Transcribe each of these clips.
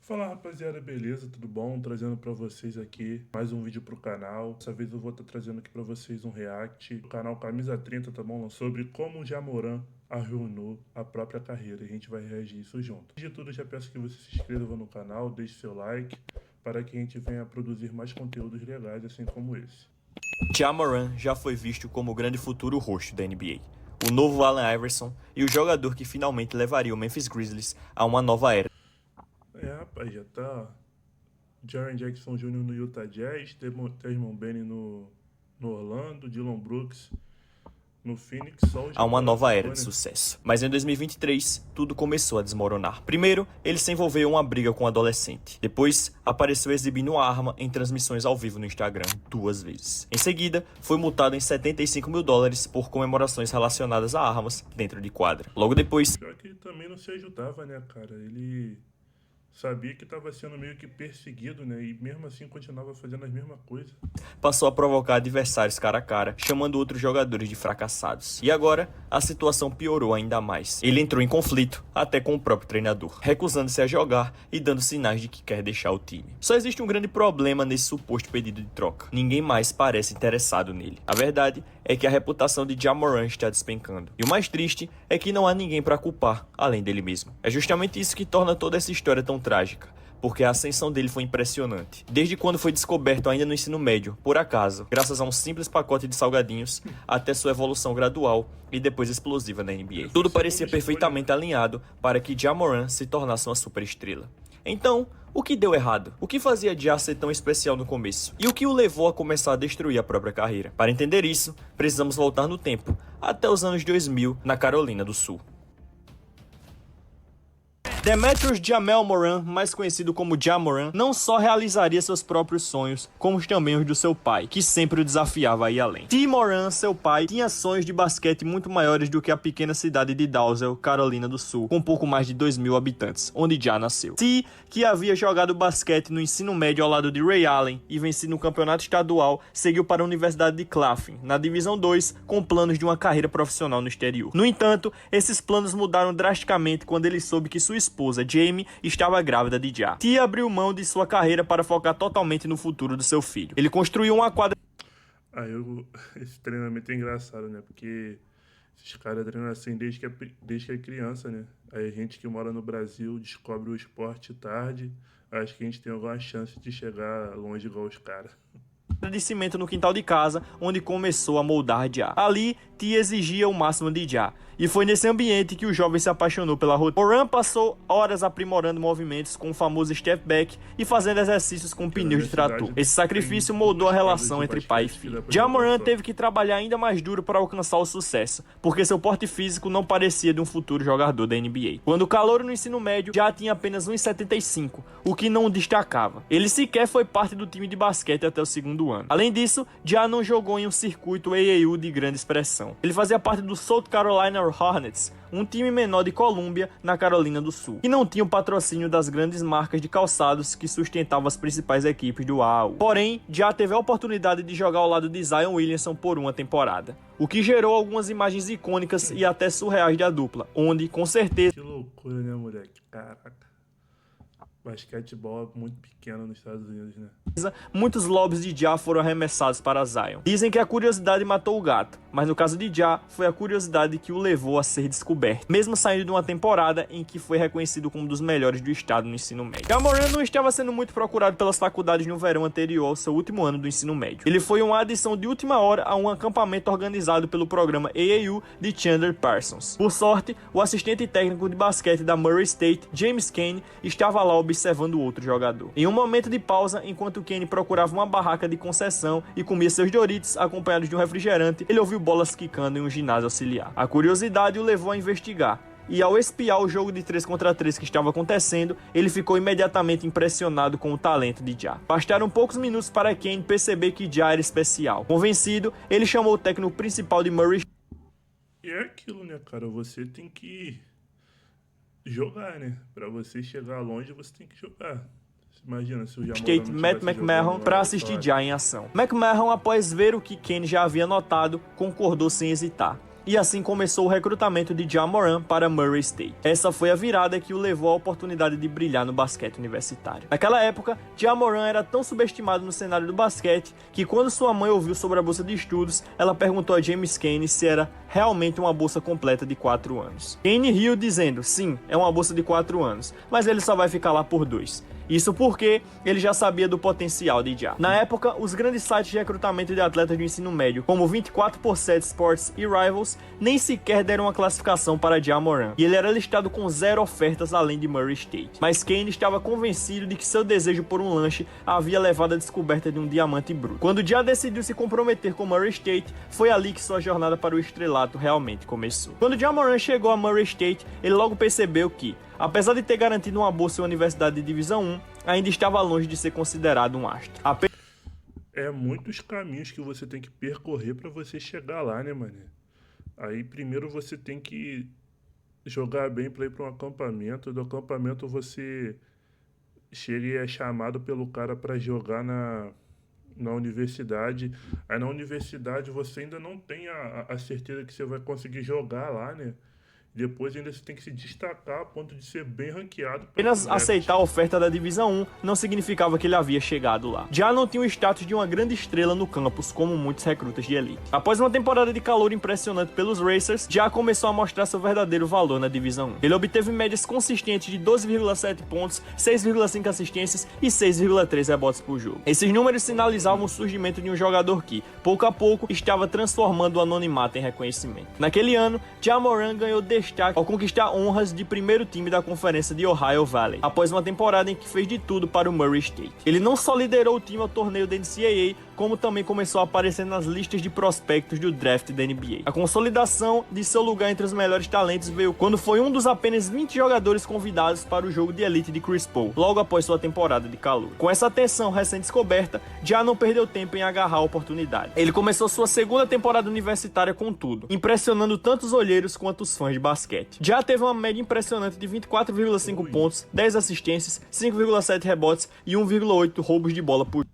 Fala rapaziada, beleza? Tudo bom? Trazendo pra vocês aqui mais um vídeo pro canal. Dessa vez eu vou estar trazendo aqui pra vocês um react do canal Camisa 30, tá bom? Sobre como o Ja Morant arruinou a própria carreira. E a gente vai reagir isso junto. Antes de tudo, já peço que você se inscreva no canal, deixe seu like, para que a gente venha produzir mais conteúdos legais assim como esse. Ja Morant já foi visto como o grande futuro rosto da NBA, o novo Allen Iverson e o jogador que finalmente levaria o Memphis Grizzlies a uma nova era. Rapaz, já tá Jaren Jackson Jr. no Utah Jazz, Desmond Bane no Orlando, Dillon Brooks no Phoenix, só A uma nova era de sucesso. Mas em 2023, tudo começou a desmoronar. Primeiro, ele se envolveu em uma briga com um adolescente. Depois, apareceu exibindo uma arma em transmissões ao vivo no Instagram 2 vezes. Em seguida, foi multado em $75 mil por comemorações relacionadas a armas dentro de quadra. Logo depois... Pior que ele também não se ajudava, né, cara? Ele sabia que estava sendo meio que perseguido, né? E mesmo assim continuava fazendo as mesmas coisas. Passou a provocar adversários cara a cara, chamando outros jogadores de fracassados. E agora, a situação piorou ainda mais. Ele entrou em conflito, até com o próprio treinador, recusando-se a jogar e dando sinais de que quer deixar o time. Só existe um grande problema nesse suposto pedido de troca. Ninguém mais parece interessado nele. A verdade é que a reputação de Ja Morant está despencando. E o mais triste é que não há ninguém para culpar, além dele mesmo. É justamente isso que torna toda essa história tão trágica, porque a ascensão dele foi impressionante. Desde quando foi descoberto ainda no ensino médio, por acaso, graças a um simples pacote de salgadinhos, até sua evolução gradual e depois explosiva na NBA. Tudo parecia perfeitamente alinhado para que Ja Morant se tornasse uma superestrela. Então, o que deu errado? O que fazia Ja ser tão especial no começo? E o que o levou a começar a destruir a própria carreira? Para entender isso, precisamos voltar no tempo, até os anos 2000, na Carolina do Sul. Demetrius Jamel Morant, mais conhecido como Ja Morant, não só realizaria seus próprios sonhos, como também os do seu pai, que sempre o desafiava a ir além. T. Morant, seu pai, tinha sonhos de basquete muito maiores do que a pequena cidade de Dowsell, Carolina do Sul, com pouco mais de 2.000 habitantes, onde Ja nasceu. T, que havia jogado basquete no ensino médio ao lado de Ray Allen e vencido no campeonato estadual, seguiu para a Universidade de Claflin, na Divisão 2, com planos de uma carreira profissional no exterior. No entanto, esses planos mudaram drasticamente quando ele soube que sua esposa, Jamie, estava grávida de Ja. T abriu mão de sua carreira para focar totalmente no futuro do seu filho. Ele construiu uma quadra... Esse treinamento é engraçado, né? Porque esses caras treinam assim desde que é criança, né? Aí a gente que mora no Brasil descobre o esporte tarde, acho que a gente tem alguma chance de chegar longe igual os caras. de cimento no quintal de casa, onde começou a moldar Ja. Ali, T exigia o máximo de Ja, e foi nesse ambiente que o jovem se apaixonou pela rotina. Morant passou horas aprimorando movimentos com o famoso step back e fazendo exercícios com pneus de trator. Esse sacrifício moldou a relação entre pai e filho. Ja Morant teve que trabalhar ainda mais duro para alcançar o sucesso, porque seu porte físico não parecia de um futuro jogador da NBA. Quando calouro no ensino médio, Ja tinha apenas 1,75, o que não o destacava. Ele sequer foi parte do time de basquete até o segundo ano. Além disso, Ja não jogou em um circuito AAU de grande expressão. Ele fazia parte do South Carolina Hornets, um time menor de Columbia, na Carolina do Sul, e não tinha o patrocínio das grandes marcas de calçados que sustentavam as principais equipes do AAU. Porém, Ja teve a oportunidade de jogar ao lado de Zion Williamson por uma temporada, o que gerou algumas imagens icônicas e até surreais da dupla, onde, com certeza... Que loucura, né, moleque? Caraca. Basquetebol é muito pequeno nos Estados Unidos, né? Muitos lobbies de Ja foram arremessados para Zion. Dizem que a curiosidade matou o gato, mas no caso de Ja, foi a curiosidade que o levou a ser descoberto, mesmo saindo de uma temporada em que foi reconhecido como um dos melhores do estado no ensino médio. Ja Morant não estava sendo muito procurado pelas faculdades no verão anterior ao seu último ano do ensino médio. Ele foi uma adição de última hora a um acampamento organizado pelo programa AAU de Chandler Parsons. Por sorte, o assistente técnico de basquete da Murray State, James Kane, estava lá observando outro jogador. Em um momento de pausa, enquanto Kane procurava uma barraca de concessão e comia seus Doritos acompanhados de um refrigerante, ele ouviu bolas quicando em um ginásio auxiliar. A curiosidade o levou a investigar, e ao espiar o jogo de 3 contra 3 que estava acontecendo, ele ficou imediatamente impressionado com o talento de Ja. Bastaram poucos minutos para Kane perceber que Ja era especial. Convencido, ele chamou o técnico principal de Murray. E é aquilo, né, cara? Você tem que jogar, né? Pra você chegar longe, você tem que jogar. Imagina se o Ja Morant Matt McMahon para assistir Ja em ação. McMahon, após ver o que Kane já havia notado, concordou sem hesitar. e assim começou o recrutamento de Ja Morant para Murray State. Essa foi a virada que o levou à oportunidade de brilhar no basquete universitário. Naquela época, Ja Morant era tão subestimado no cenário do basquete que quando sua mãe ouviu sobre a bolsa de estudos, ela perguntou a James Kane se era realmente uma bolsa completa de 4 anos. Kane riu dizendo, sim, é uma bolsa de 4 anos, mas ele só vai ficar lá por 2. Isso porque ele já sabia do potencial de Ja. Na época, os grandes sites de recrutamento de atletas do ensino médio, como 24/7 Sports e Rivals, nem sequer deram uma classificação para Ja Morant, e ele era listado com 0 ofertas além de Murray State. Mas Kane estava convencido de que seu desejo por um lanche havia levado à descoberta de um diamante bruto. Quando Ja decidiu se comprometer com Murray State, foi ali que sua jornada para o estrelato realmente começou. Quando Ja Morant chegou a Murray State, ele logo percebeu que, apesar de ter garantido uma bolsa em uma universidade de divisão 1, ainda estava longe de ser considerado um astro. É muitos caminhos que você tem que percorrer para você chegar lá, né, mano? Aí primeiro você tem que jogar bem para ir para um acampamento. Do acampamento você chega e é chamado pelo cara para jogar na universidade. Aí na universidade você ainda não tem a certeza que você vai conseguir jogar lá, né? Depois ainda você tem que se destacar a ponto de ser bem ranqueado. Apenas aceitar a oferta da Divisão 1 não significava que ele havia chegado lá. Já não tinha o status de uma grande estrela no campus, como muitos recrutas de elite. Após uma temporada de calor impressionante pelos Racers, já começou a mostrar seu verdadeiro valor na Divisão 1. Ele obteve médias consistentes de 12,7 pontos, 6,5 assistências e 6,3 rebotes por jogo. Esses números sinalizavam o surgimento de um jogador que, pouco a pouco, estava transformando o anonimato em reconhecimento. Naquele ano, Ja Morant ganhou destaque ao conquistar honras de primeiro time da conferência de Ohio Valley, após uma temporada em que fez de tudo para o Murray State. Ele não só liderou o time ao torneio da NCAA, como também começou a aparecer nas listas de prospectos do draft da NBA. A consolidação de seu lugar entre os melhores talentos veio quando foi um dos apenas 20 jogadores convidados para o jogo de elite de Chris Paul, logo após sua temporada de calor. Com essa atenção recém-descoberta, Ja não perdeu tempo em agarrar a oportunidade. Ele começou sua segunda temporada universitária com tudo, impressionando tanto os olheiros quanto os fãs de basquete. Ja teve uma média impressionante de 24,5 pontos, 10 assistências, 5,7 rebotes e 1,8 roubos de bola por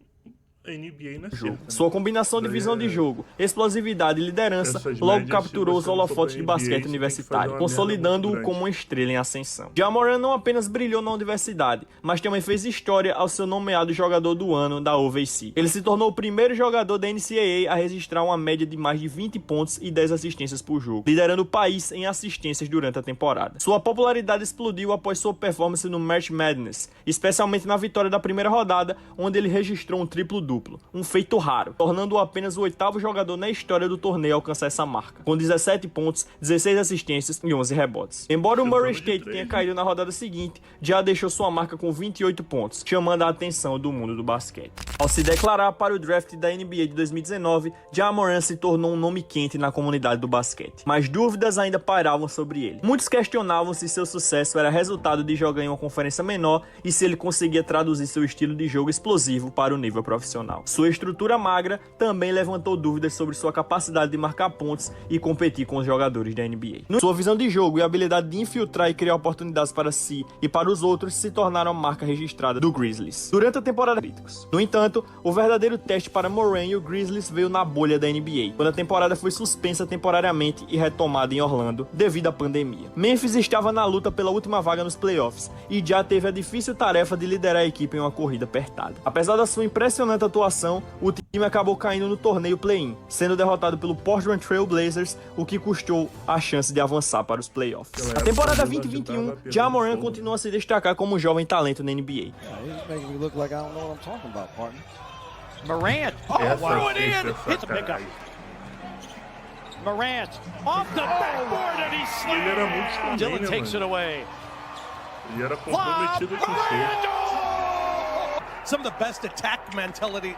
A NBA na jogo. Sua combinação de visão de jogo, explosividade e liderança logo capturou os holofotes de basquete universitário, consolidando-o como uma estrela em ascensão. Ja Morant não apenas brilhou na universidade, mas também fez história ao ser nomeado jogador do ano da OVC. Ele se tornou o primeiro jogador da NCAA a registrar uma média de mais de 20 pontos e 10 assistências por jogo, liderando o país em assistências durante a temporada. Sua popularidade explodiu após sua performance no March Madness, especialmente na vitória da primeira rodada, onde ele registrou um triplo-duplo, um feito raro, tornando-o apenas o 8º jogador na história do torneio a alcançar essa marca, com 17 pontos, 16 assistências e 11 rebotes. Embora o Murray State tenha caído na rodada seguinte, já deixou sua marca com 28 pontos, chamando a atenção do mundo do basquete. Ao se declarar para o draft da NBA de 2019, Ja Morant se tornou um nome quente na comunidade do basquete, mas dúvidas ainda pairavam sobre ele. Muitos questionavam se seu sucesso era resultado de jogar em uma conferência menor e se ele conseguia traduzir seu estilo de jogo explosivo para o nível profissional. Sua estrutura magra também levantou dúvidas sobre sua capacidade de marcar pontos e competir com os jogadores da NBA. Sua visão de jogo e habilidade de infiltrar e criar oportunidades para si e para os outros se tornaram a marca registrada do Grizzlies durante a temporada críticos. No entanto, o verdadeiro teste para Morant e o Grizzlies veio na bolha da NBA, quando a temporada foi suspensa temporariamente e retomada em Orlando devido à pandemia. Memphis estava na luta pela última vaga nos playoffs e já teve a difícil tarefa de liderar a equipe em uma corrida apertada. Apesar da sua impressionante atuação, o time acabou caindo no torneio play-in, sendo derrotado pelo Portland Trail Blazers, o que custou a chance de avançar para os playoffs. Na temporada 2021, Ja Morant continua a se destacar como um jovem talento na NBA. Morant, threw it in, hits the pickup. Morant, off the backboard and he slams. Dillon takes it away. Ele era comprometido com o show. Some of the best attack mentalities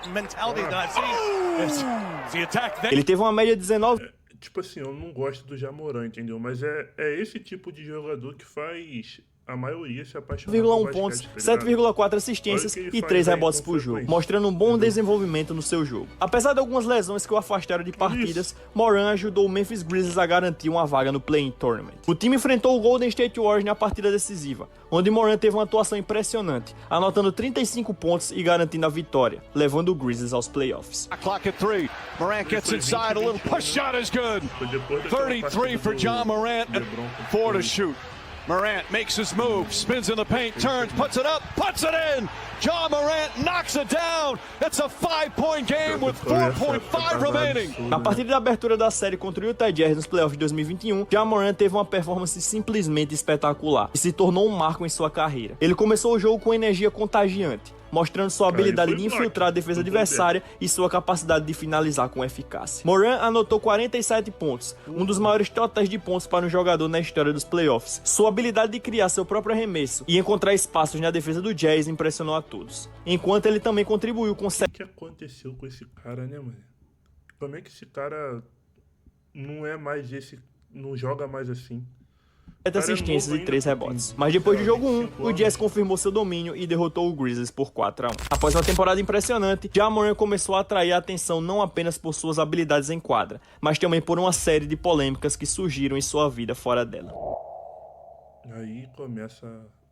that I've seen. The attack there. Ele teve uma média de 19. Tipo assim, eu não gosto do Ja Morant, entendeu? Mas é esse tipo de jogador que faz a maioria se apaixona por 1,1 basquete, pontos, tá ligado? 7,4 assistências Olha o que e ele 3 faz aí rebotes com por jogo, frequência. mostrando um bom desenvolvimento no seu jogo. Apesar de algumas lesões que o afastaram de partidas, Moran ajudou o Memphis Grizzlies a garantir uma vaga no Play-in Tournament. O time enfrentou o Golden State Warriors na partida decisiva, onde Moran teve uma atuação impressionante, anotando 35 pontos e garantindo a vitória, levando o Grizzlies aos playoffs. Clock at 3. Morant gets inside. A little push shot is good. 33 for John Morant and 4 to shoot. Morant makes his move, spins in the paint, turns, puts it up, puts it in! John Morant knocks it down! It's a 5-point game with 4.5 remaining! Na partida de abertura da série contra o Utah Jazz nos playoffs de 2021, John Morant teve uma performance simplesmente espetacular e se tornou um marco em sua carreira. Ele começou o jogo com energia contagiante, mostrando sua habilidade de infiltrar a defesa adversária e sua capacidade de finalizar com eficácia. Moran anotou 47 pontos, um dos maiores totais de pontos para um jogador na história dos playoffs. Sua habilidade de criar seu próprio arremesso e encontrar espaços na defesa do Jazz impressionou a todos, enquanto ele também contribuiu com... O que aconteceu com esse cara, né, mano? Como é que esse cara não é mais esse... não joga mais assim? 7 assistências e 3 rebotes. Mas depois do jogo 1, o Jazz confirmou seu domínio e derrotou o Grizzlies por 4-1. Após uma temporada impressionante, Ja Morant começou a atrair a atenção não apenas por suas habilidades em quadra, mas também por uma série de polêmicas que surgiram em sua vida fora dela. Aí começa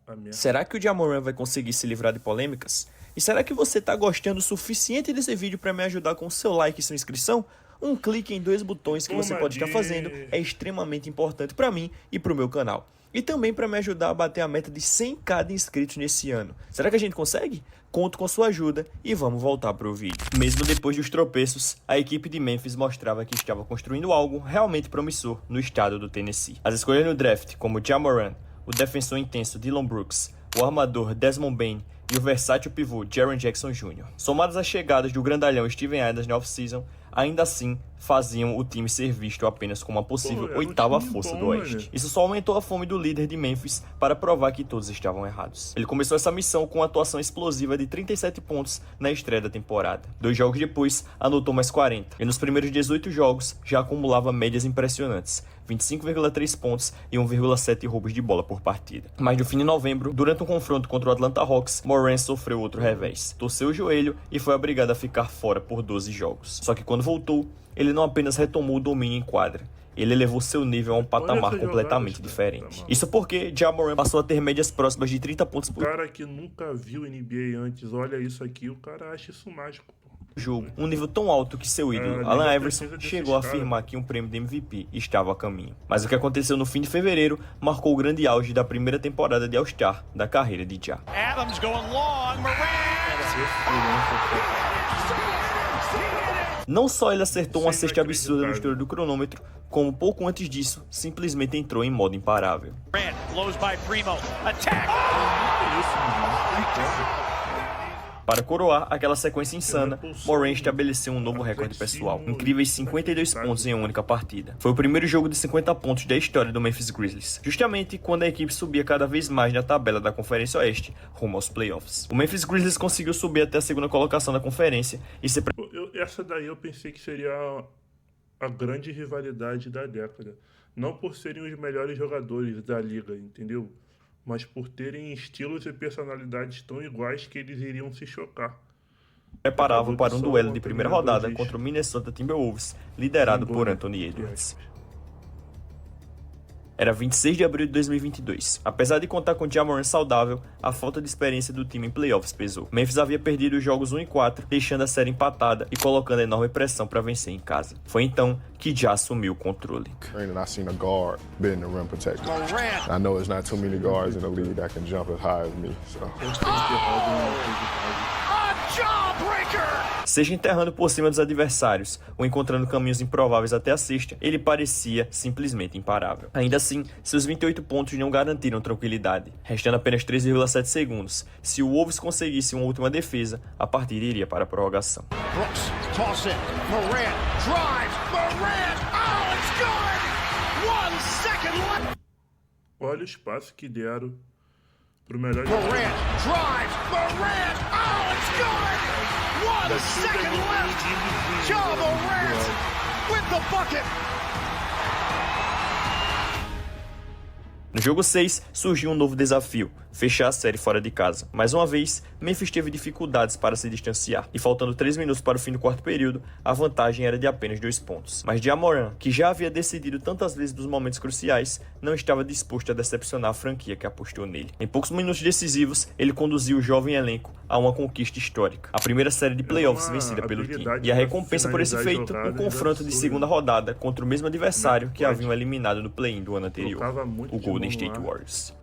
a merda. Será que o Ja Morant vai conseguir se livrar de polêmicas? E será que você tá gostando o suficiente desse vídeo para me ajudar com seu like e sua inscrição? Um clique em 2 botões que você pode estar fazendo é extremamente importante para mim e para o meu canal. E também para me ajudar a bater a meta de 100k de inscritos nesse ano. Será que a gente consegue? Conto com sua ajuda e vamos voltar para o vídeo. Mesmo depois dos tropeços, a equipe de Memphis mostrava que estava construindo algo realmente promissor no estado do Tennessee. As escolhas no draft, como Ja Morant, o defensor intenso Dillon Brooks, o armador Desmond Bane e o versátil pivô Jaren Jackson Jr., somadas às chegadas do grandalhão Steven Adams na off-season, ainda assim faziam o time ser visto apenas como uma possível oitava força do Oeste. Isso só aumentou a fome do líder de Memphis para provar que todos estavam errados. Ele começou essa missão com uma atuação explosiva de 37 pontos na estreia da temporada. 2 jogos depois, anotou mais 40, e nos primeiros 18 jogos já acumulava médias impressionantes, 25,3 pontos e 1,7 roubos de bola por partida. Mas no fim de novembro, durante um confronto contra o Atlanta Hawks, Morant sofreu outro revés, torceu o joelho e foi obrigado a ficar fora por 12 jogos. Só que quando voltou, ele não apenas retomou o domínio em quadra, ele elevou seu nível a um patamar completamente diferente. Isso porque Ja Morant passou a ter médias próximas de 30 pontos por cara que nunca viu NBA antes, olha isso aqui, o cara acha isso mágico, pô. Jogo, um nível tão alto que seu ídolo, Allen Iverson, chegou a afirmar que um prêmio de MVP estava a caminho. Mas o que aconteceu no fim de fevereiro marcou o grande auge da primeira temporada de All-Star da carreira de Ja. Adams going long. Morant. Não só ele acertou uma cesta absurda no estouro do cronômetro, como pouco antes disso, simplesmente entrou em modo imparável. Morant blows by Primo. Attack. Para coroar aquela sequência insana, Morant estabeleceu um novo recorde pessoal, incríveis 52 pontos em uma única partida. Foi o primeiro jogo de 50 pontos da história do Memphis Grizzlies, justamente quando a equipe subia cada vez mais na tabela da Conferência Oeste, rumo aos playoffs. O Memphis Grizzlies conseguiu subir até a segunda colocação da conferência e se... Essa daí eu pensei que seria a grande rivalidade da década. Não por serem os melhores jogadores da liga, entendeu? Mas por terem estilos e personalidades tão iguais que eles iriam se chocar. Preparavam para um duelo de primeira rodada contra o Minnesota Timberwolves, liderado por Anthony Edwards. Era 26 de abril de 2022. Apesar de contar com Ja Morant saudável, a falta de experiência do time em playoffs pesou. Memphis havia perdido os jogos 1 e 4, deixando a série empatada e colocando enorme pressão para vencer em casa. Foi então que Ja assumiu o controle. I seen a guard been the rim protector. I know there's not too many guards in the league that can jump as high as me. So. Seja enterrando por cima dos adversários ou encontrando caminhos improváveis até a cesta, ele parecia simplesmente imparável. Ainda assim, seus 28 pontos não garantiram tranquilidade, restando apenas 3,7 segundos. Se o Wolves conseguisse uma última defesa, a partida iria para a prorrogação. Brooks, toss it. Morant drives. Morant. Oh, it's good. 1 second left. Olha o espaço que deram pro melhor Morant jogador. drives. Morant. Oh, it's good. 1 second left. Ja Morant with the bucket. No jogo 6, surgiu um novo desafio, fechar a série fora de casa. Mais uma vez, Memphis teve dificuldades para se distanciar, e faltando 3 minutos para o fim do quarto período, a vantagem era de apenas 2 pontos. Mas Ja Morant, que já havia decidido tantas vezes dos momentos cruciais, não estava disposto a decepcionar a franquia que apostou nele. Em poucos minutos decisivos, ele conduziu o jovem elenco a uma conquista histórica, a primeira série de playoffs vencida pelo time. E a recompensa por esse feito, um confronto de segunda rodada contra o mesmo adversário que haviam eliminado no play-in do ano anterior, o Golden State Warriors.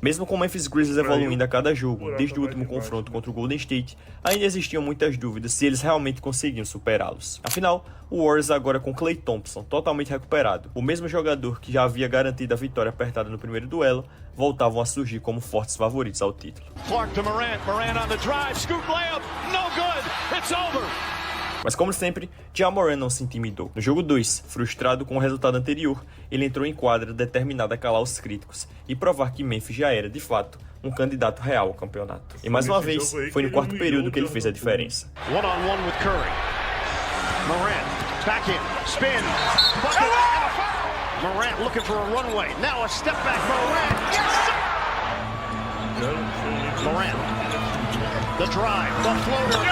Mesmo com o Memphis Grizzlies evoluindo a cada jogo, desde o último confronto contra o Golden State, ainda existiam muitas dúvidas se eles realmente conseguiam superá-los. Afinal, o Warriors agora com Klay Thompson totalmente recuperado, o mesmo jogador que já havia garantido a vitória apertada no primeiro duelo, voltavam a surgir como fortes favoritos ao título. Clark to Morant, Morant on the drive, scoop layup, no good, it's over. Mas como sempre, Ja Morant não se intimidou. No jogo 2, frustrado com o resultado anterior, ele entrou em quadra determinado a calar os críticos e provar que Memphis já era, de fato, um candidato real ao campeonato. E mais uma vez, foi no quarto período que ele fez a diferença. One-on-one with Curry. Morant, back in, spin, bucket, and a foul. Morant looking for a runway, now a step back, Morant, yes! Morant, the drive, the floater,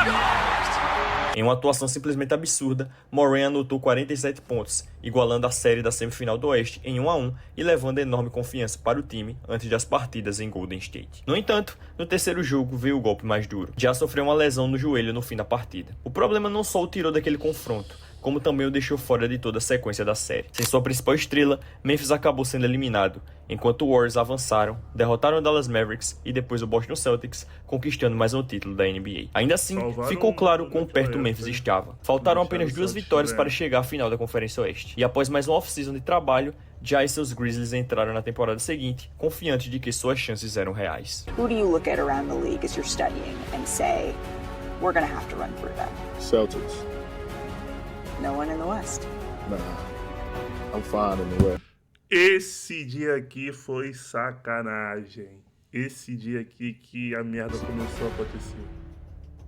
Em uma atuação simplesmente absurda, Morant anotou 47 pontos, igualando a série da semifinal do Oeste em 1-1 e levando enorme confiança para o time antes das partidas em Golden State. No entanto, no terceiro jogo veio o golpe mais duro. Já sofreu uma lesão no joelho no fim da partida. O problema não só o tirou daquele confronto, como também o deixou fora de toda a sequência da série. Sem sua principal estrela, Memphis acabou sendo eliminado, enquanto os Warriors avançaram, derrotaram o Dallas Mavericks e depois o Boston Celtics, conquistando mais um título da NBA. Ainda assim, ficou claro quão perto o Memphis estava. Faltaram apenas 2 vitórias para chegar à final da Conferência Oeste. E após mais uma off-season de trabalho, Ja e seus Grizzlies entraram na temporada seguinte, confiantes de que suas chances eram reais. Who do you look at around the league as you're studying and say, we're going to have to run through them? Celtics. No one in the West. Nah, I'm fine in the West. Esse dia aqui foi sacanagem. Esse dia aqui que a merda começou a acontecer.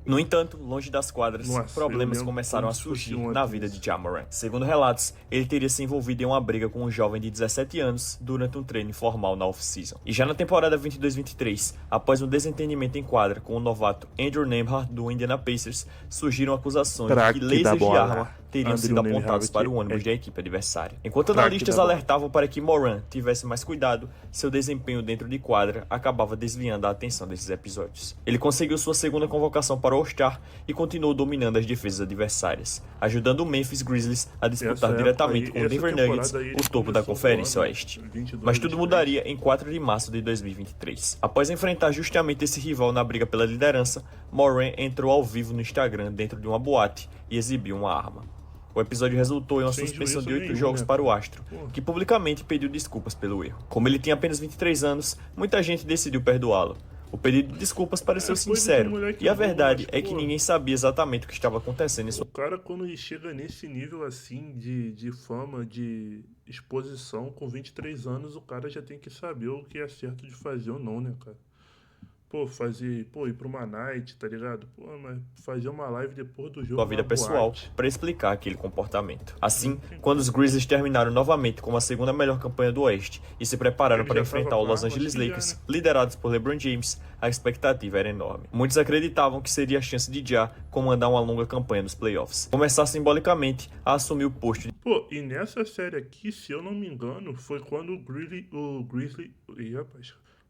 No entanto, longe das quadras, problemas começaram a surgir na vida de Ja Morant. Segundo relatos, ele teria se envolvido em uma briga com um jovem de 17 anos durante um treino informal na off-season. E já na temporada 22-23, após um desentendimento em quadra com o novato Andrew Nembhard do Indiana Pacers, surgiram acusações de que lasers de arma teriam sido apontados para o ônibus da equipe adversária. Enquanto analistas alertavam para que Morant tivesse mais cuidado, seu desempenho dentro de quadra acabava desviando a atenção desses episódios. Ele conseguiu sua segunda convocação para o All-Star e continuou dominando as defesas adversárias, ajudando o Memphis Grizzlies a disputar diretamente com o Denver Nuggets o topo da Conferência Oeste. Mas tudo mudaria em 4 de março de 2023. Após enfrentar justamente esse rival na briga pela liderança, Morant entrou ao vivo no Instagram dentro de uma boate e exibiu uma arma. O episódio resultou em uma suspensão de 8 jogos para o astro, que publicamente pediu desculpas pelo erro. Como ele tinha apenas 23 anos, muita gente decidiu perdoá-lo. O pedido de desculpas pareceu sincero, e a verdade é que ninguém sabia exatamente o que estava acontecendo em sua... O cara, quando chega nesse nível assim de fama, de exposição, com 23 anos, o cara já tem que saber o que é certo de fazer ou não, né, cara? Ir pra uma night, tá ligado? Mas fazer uma live depois do jogo. A vida pessoal para explicar aquele comportamento. Assim, quando os Grizzlies terminaram novamente com a segunda melhor campanha do Oeste e se prepararam para enfrentar o Los Angeles Lakers, liderados por LeBron James, a expectativa era enorme. Muitos acreditavam que seria a chance de Ja comandar uma longa campanha nos playoffs, começar simbolicamente a assumir o posto de... E nessa série aqui, se eu não me engano, foi quando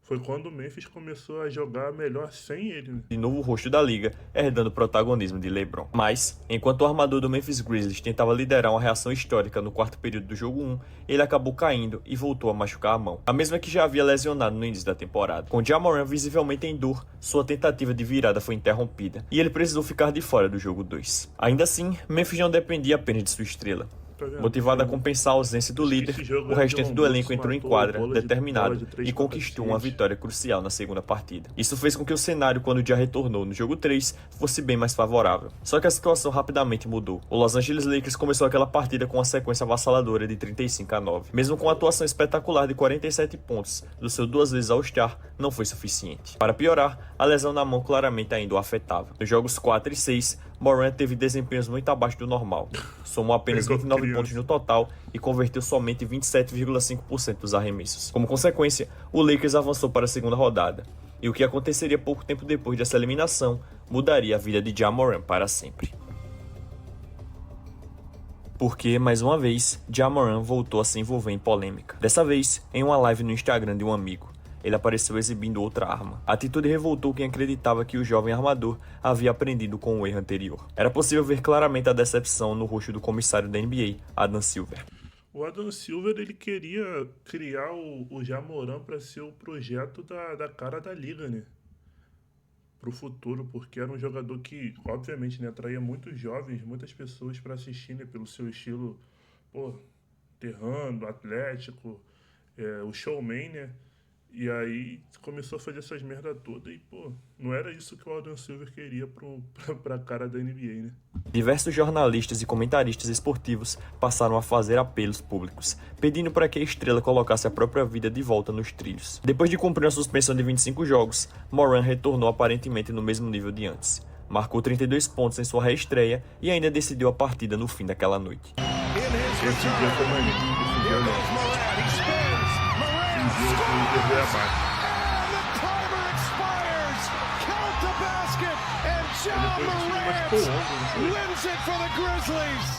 foi quando o Memphis começou a jogar melhor sem ele, né? De novo rosto da liga, herdando o protagonismo de LeBron. Mas, enquanto o armador do Memphis Grizzlies tentava liderar uma reação histórica no quarto período do jogo 1, ele acabou caindo e voltou a machucar a mão, a mesma que já havia lesionado no início da temporada. Com Ja Morant visivelmente em dor, sua tentativa de virada foi interrompida, e ele precisou ficar de fora do jogo 2. Ainda assim, Memphis não dependia apenas de sua estrela. Motivado a compensar a ausência do líder, o restante do elenco entrou em quadra, determinado, e conquistou uma vitória crucial na segunda partida. Isso fez com que o cenário, quando Já retornou no jogo 3, fosse bem mais favorável. Só que a situação rapidamente mudou. O Los Angeles Lakers começou aquela partida com uma sequência avassaladora de 35-9. Mesmo com a atuação espetacular de 47 pontos do seu 2 vezes All-Star, não foi suficiente. Para piorar, a lesão na mão claramente ainda o afetava. Nos jogos 4 e 6, Morant teve desempenhos muito abaixo do normal. Somou apenas 29 pontos no total e converteu somente 27,5% dos arremessos. Como consequência, o Lakers avançou para a segunda rodada. E o que aconteceria pouco tempo depois dessa eliminação mudaria a vida de Ja Morant para sempre. Porque, mais uma vez, Ja Morant voltou a se envolver em polêmica. Dessa vez, em uma live no Instagram de um amigo. Ele apareceu exibindo outra arma. A atitude revoltou quem acreditava que o jovem armador havia aprendido com o erro anterior. Era possível ver claramente a decepção no rosto do comissário da NBA, Adam Silver. O Adam Silver, ele queria criar o Ja Morant para ser o projeto da cara da liga, né? Pro futuro, porque era um jogador que, obviamente, né, atraía muitos jovens, muitas pessoas para assistir, né, pelo seu estilo, terrano, atlético, o showman, né? E aí começou a fazer essas merda toda e, não era isso que o Adam Silver queria pra cara da NBA, né? Diversos jornalistas e comentaristas esportivos passaram a fazer apelos públicos, pedindo para que a estrela colocasse a própria vida de volta nos trilhos. Depois de cumprir uma suspensão de 25 jogos, Morant retornou aparentemente no mesmo nível de antes. Marcou 32 pontos em sua reestreia e ainda decidiu a partida no fim daquela noite. Esse dia foi maneiro. Esse dia eu lembro.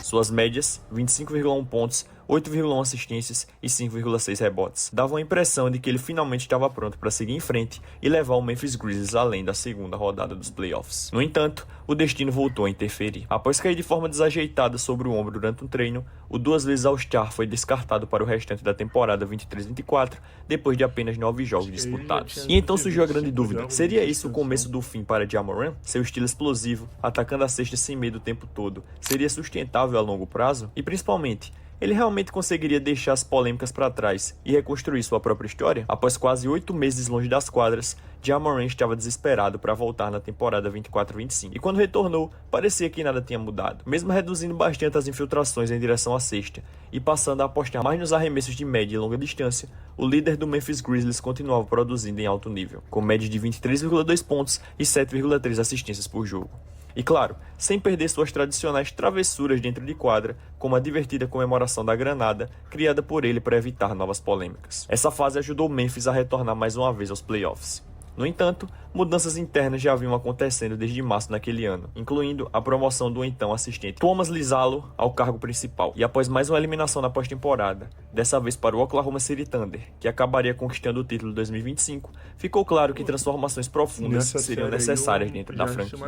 Suas médias, 25,1 pontos, 8,1 assistências e 5,6 rebotes, davam a impressão de que ele finalmente estava pronto para seguir em frente e levar o Memphis Grizzlies além da segunda rodada dos playoffs. No entanto, o destino voltou a interferir. Após cair de forma desajeitada sobre o ombro durante um treino, o 2 vezes All-Star foi descartado para o restante da temporada 23-24, depois de apenas 9 jogos disputados. E então surgiu a grande dúvida: seria isso o começo do fim para Ja Morant? Seu estilo explosivo, atacando a cesta sem medo o tempo todo, seria sustentável a longo prazo? E principalmente, ele realmente conseguiria deixar as polêmicas para trás e reconstruir sua própria história? Após quase 8 meses longe das quadras, Ja Morant estava desesperado para voltar na temporada 24-25. E quando retornou, parecia que nada tinha mudado. Mesmo reduzindo bastante as infiltrações em direção à cesta e passando a apostar mais nos arremessos de média e longa distância, o líder do Memphis Grizzlies continuava produzindo em alto nível, com média de 23,2 pontos e 7,3 assistências por jogo. E claro, sem perder suas tradicionais travessuras dentro de quadra, como a divertida comemoração da granada, criada por ele para evitar novas polêmicas. Essa fase ajudou Memphis a retornar mais uma vez aos playoffs. No entanto, mudanças internas já vinham acontecendo desde março daquele ano, incluindo a promoção do então assistente Thomas Lizalo ao cargo principal. E após mais uma eliminação na pós-temporada, dessa vez para o Oklahoma City Thunder, que acabaria conquistando o título de 2025, ficou claro que transformações profundas seriam necessárias dentro da franquia.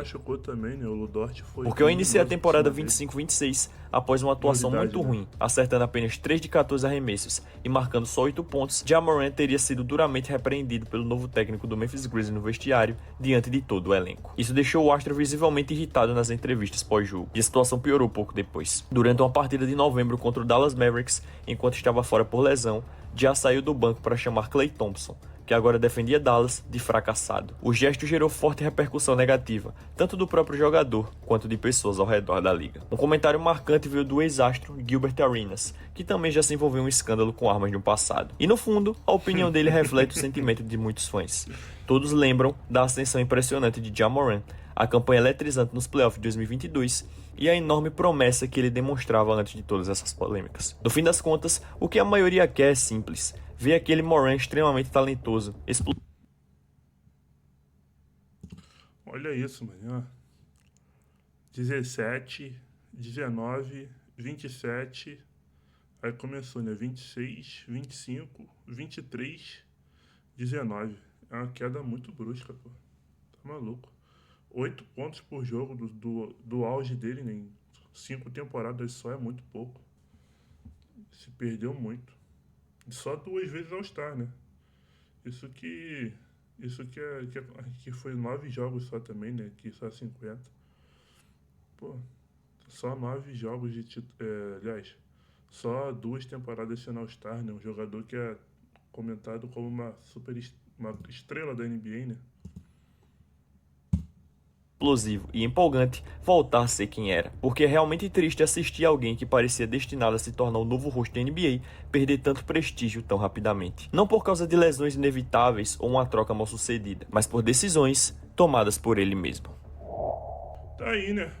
Também, né? O Ludort foi porque eu iniciei a temporada 25-26 após uma atuação muito ruim, acertando apenas 3 de 14 arremessos e marcando só 8 pontos. Ja Morant teria sido duramente repreendido pelo novo técnico do Memphis Grizzlies no vestiário, diante de todo o elenco. Isso deixou o astro visivelmente irritado nas entrevistas pós-jogo, e a situação piorou pouco depois. Durante uma partida de novembro contra o Dallas Mavericks, enquanto estava fora por lesão, Ja saiu do banco para chamar Klay Thompson, que agora defendia Dallas, de fracassado. O gesto gerou forte repercussão negativa, tanto do próprio jogador, quanto de pessoas ao redor da liga. Um comentário marcante veio do ex-astro Gilbert Arenas, que também já se envolveu em um escândalo com armas no passado. E no fundo, a opinião dele reflete o sentimento de muitos fãs. Todos lembram da ascensão impressionante de Ja Morant, a campanha eletrizante nos playoffs de 2022 e a enorme promessa que ele demonstrava antes de todas essas polêmicas. No fim das contas, o que a maioria quer é simples: ver aquele Morant extremamente talentoso. Olha isso, mano. 17, 19, 27. Aí começou, né? 26, 25, 23, 19. É uma queda muito brusca, pô. Tá maluco. 8 pontos por jogo do auge dele, né? Em 5 temporadas só é muito pouco. Se perdeu muito. Só 2 vezes All-Star, né? Isso que foi 9 jogos só também, né? Aqui só 50. Pô, só 9 jogos de aliás, só 2 temporadas sendo All-Star, né? Um jogador que é comentado como uma estrela da NBA, né? Explosivo e empolgante voltar a ser quem era, porque é realmente triste assistir alguém que parecia destinado a se tornar o novo rosto da NBA perder tanto prestígio tão rapidamente. Não por causa de lesões inevitáveis ou uma troca mal sucedida, mas por decisões tomadas por ele mesmo. Tá aí, né?